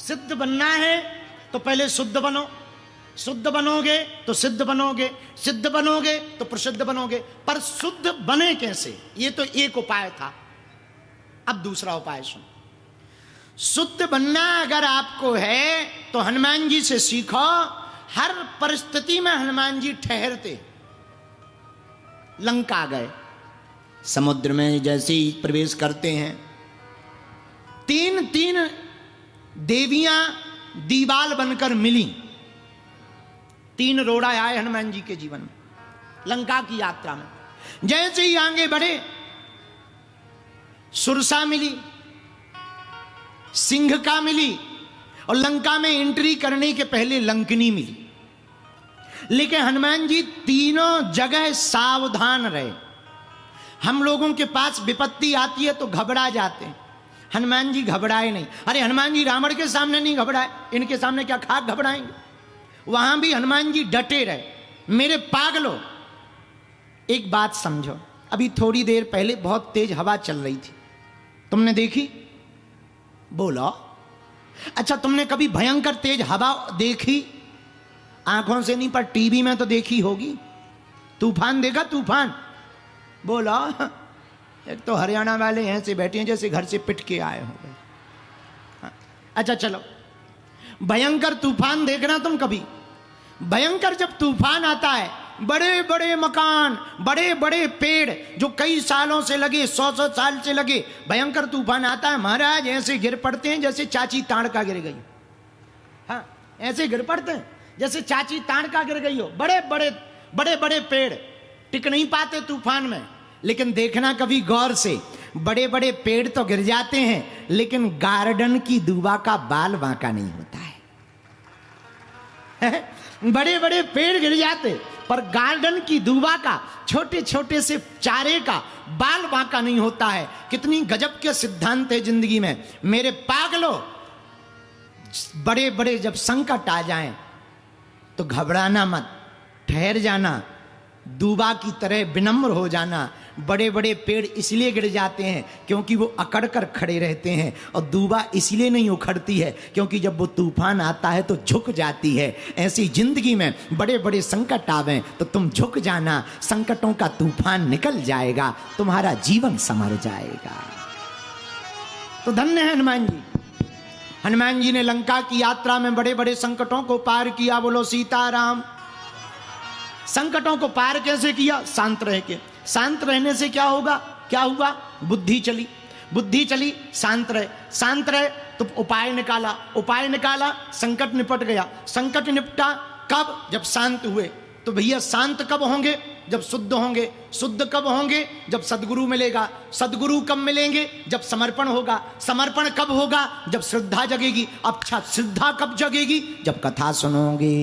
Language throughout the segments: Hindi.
सिद्ध बनना है तो पहले शुद्ध बनो, शुद्ध बनोगे तो सिद्ध बनोगे, सिद्ध बनोगे तो प्रसिद्ध बनोगे। पर शुद्ध बने कैसे, ये तो एक उपाय था। अब दूसरा उपाय सुन। शुद्ध बनना अगर आपको है तो हनुमान जी से सीखो। हर परिस्थिति में हनुमान जी ठहरते। लंका गए, समुद्र में जैसे ही प्रवेश करते हैं, तीन तीन देवियां दीवाल बनकर मिली। तीन रोड़ा आए हनुमान जी के जीवन में लंका की यात्रा में। जैसे ही आगे बढ़े, सुरसा मिली, सिंह का मिली, और लंका में एंट्री करने के पहले लंकनी मिली। लेकिन हनुमान जी तीनों जगह सावधान रहे। हम लोगों के पास विपत्ति आती है तो घबरा जाते हैं, हनुमान जी घबराए नहीं। अरे हनुमान जी रावण के सामने नहीं घबराए, इनके सामने क्या खाक घबराएंगे। वहां भी हनुमान जी डटे रहे। मेरे पागलों, एक बात समझो। अभी थोड़ी देर पहले बहुत तेज हवा चल रही थी, तुमने देखी? बोलो। अच्छा, तुमने कभी भयंकर तेज हवा देखी? आंखों से नहीं पर टीवी में तो देखी होगी। तूफान देखा? तूफान बोलो। एक तो हरियाणा वाले हैं से बैठे हैं जैसे घर से पिट के आए हो। अच्छा चलो, भयंकर तूफान देखना तुम कभी। भयंकर जब तूफान आता है, बड़े बड़े मकान, बड़े बड़े पेड़ जो कई सालों से लगे, 100 साल से लगे, भयंकर तूफान आता है महाराज, ऐसे गिर पड़ते हैं जैसे चाची ताड़का गिर गई। हाँ, ऐसे गिर पड़ते हैं जैसे चाची ताड़का गिर गई हो। बड़े बड़े बड़े बड़े पेड़ टिक नहीं पाते तूफान में। लेकिन देखना कभी गौर से, बड़े बड़े पेड़ तो गिर जाते हैं लेकिन गार्डन की दूबा का बाल बांका नहीं होता है। बड़े बड़े पेड़ गिर जाते पर गार्डन की दूबा का, छोटे छोटे से चारे का बाल बांका नहीं होता है। कितनी गजब के सिद्धांत है जिंदगी में। मेरे पागलों, बड़े बड़े जब संकट आ जाएं तो घबराना मत, ठहर जाना, दूबा की तरह विनम्र हो जाना। बड़े बड़े पेड़ इसलिए गिर जाते हैं क्योंकि वो अकड़ कर खड़े रहते हैं, और दूबा इसलिए नहीं उखड़ती है क्योंकि जब वो तूफान आता है तो झुक जाती है। ऐसी जिंदगी में बड़े बड़े संकट आवे तो तुम झुक जाना, संकटों का तूफान निकल जाएगा, तुम्हारा जीवन संवर जाएगा। तो धन्य है हनुमान जी। हनुमान जी ने लंका की यात्रा में बड़े बड़े संकटों को पार किया। बोलो सीताराम। संकटों को पार कैसे किया? शांत रह के। शांत रहने से क्या होगा? क्या हुआ? बुद्धि चली, बुद्धि चली, शांत रहे, शांत रहे तो उपाय निकाला, उपाय निकाला, संकट निपट गया। संकट निपटा कब? जब शांत हुए। तो भैया शांत कब होंगे? जब शुद्ध होंगे। शुद्ध कब होंगे? जब सदगुरु मिलेगा। सदगुरु कब मिलेंगे? जब समर्पण होगा। समर्पण कब होगा? जब श्रद्धा जगेगी। अच्छा, श्रद्धा कब जगेगी? जब कथा सुनोगे।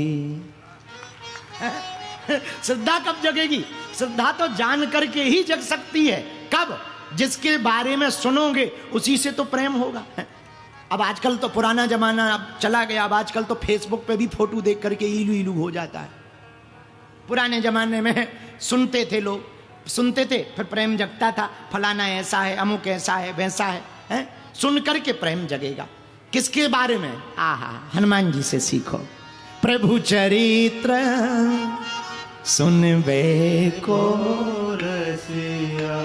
श्रद्धा कब जगेगी? श्रद्धा तो जान करके ही जग सकती है। कब? जिसके बारे में सुनोगे उसी से तो प्रेम होगा। अब आजकल तो पुराना जमाना अब चला गया। अब आजकल तो फेसबुक पे भी फोटो देख करके इलू इलू हो जाता है। पुराने जमाने में सुनते थे लोग, सुनते थे फिर प्रेम जगता था। फलाना ऐसा है, अमुक ऐसा है, वैसा है? सुन करके प्रेम जगेगा। किसके बारे में? आहा, हनुमान जी से सीखो। प्रभु चरित्र सुनबे को रसिया,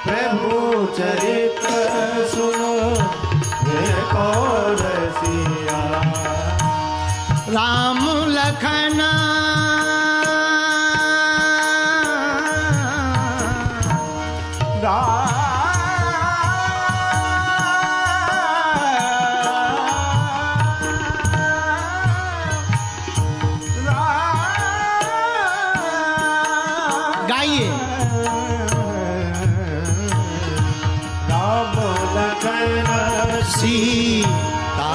प्रभु चरित्र सुनबे को रसिया, राम लखन गाइए। राम लखन सीता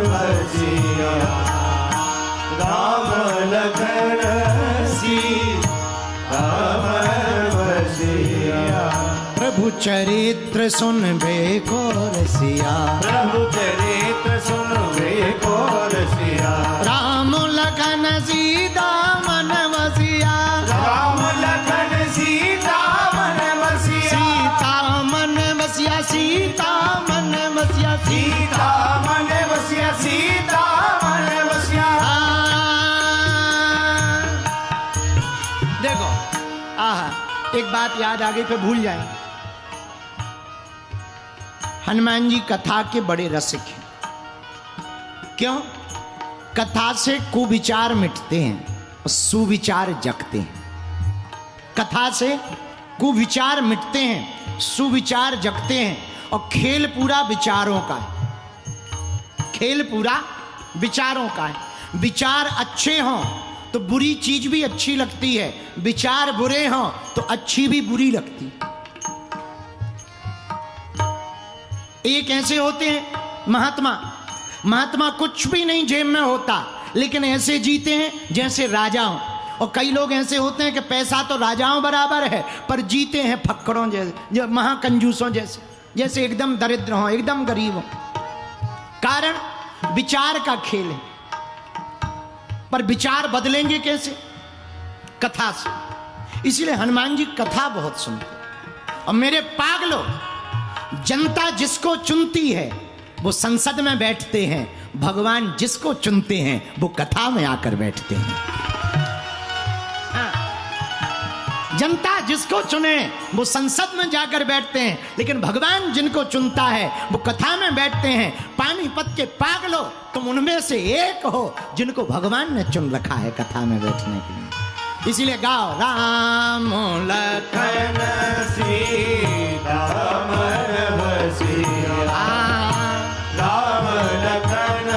बसिया, राम लखन सीता बसिया, प्रभु चरित्र सुनबे को रसिया, प्रभु चरित्र सुनबे को रसिया, राम लखन सीता मन बसिया, राम लखन सीता मन बसिया, सीता मन बसिया, सीता मन बसिया, सीता बात याद आ गई फिर भूल जाएंगे। हनुमान जी कथा के बड़े रसिक हैं। क्यों? कथा से कुविचार मिटते हैं और सुविचार जगते हैं। कथा से कुविचार मिटते हैं, सुविचार जगते हैं। और खेल पूरा विचारों का है। खेल पूरा विचारों का है। विचार अच्छे हों तो बुरी चीज भी अच्छी लगती है, विचार बुरे हों तो अच्छी भी बुरी लगती है। एक ऐसे होते हैं महात्मा, महात्मा कुछ भी नहीं जेब में होता लेकिन ऐसे जीते हैं जैसे राजा हों। और कई लोग ऐसे होते हैं कि पैसा तो राजाओं बराबर है पर जीते हैं फक्कड़ों जैसे, जो महाकंजूसों जैसे, जैसे एकदम दरिद्र हो, एकदम गरीब हो। कारण विचार का खेल है। पर विचार बदलेंगे कैसे? कथा से। इसलिए हनुमान जी कथा बहुत सुनते। और मेरे पागलों, जनता जिसको चुनती है वो संसद में बैठते हैं, भगवान जिसको चुनते हैं वो कथा में आकर बैठते हैं। जनता जिसको चुने वो संसद में जाकर बैठते हैं, लेकिन भगवान जिनको चुनता है वो कथा में बैठते हैं। पानीपत के पागलों, तुम उनमें से एक हो जिनको भगवान ने चुन रखा है कथा में बैठने के लिए। इसीलिए गाओ राम लखन सीता मन बसिया, राम लखन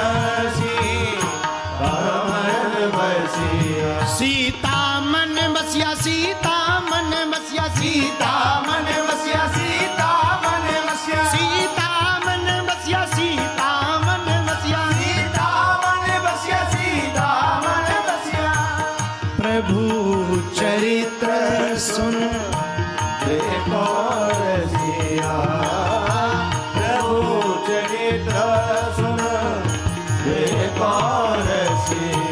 सीता मन बसिया, सीता मन बसिया, सीता मन बसिया, सीता मन बसिया, सीता मन बसिया, सीता मन बसिया, सीता मन बसिया, सीता मन बसिया, सीता मन बसिया। प्रभु चरित्र सुन देखो रसिया, प्रभु चरित्र सुन देखो रसिया।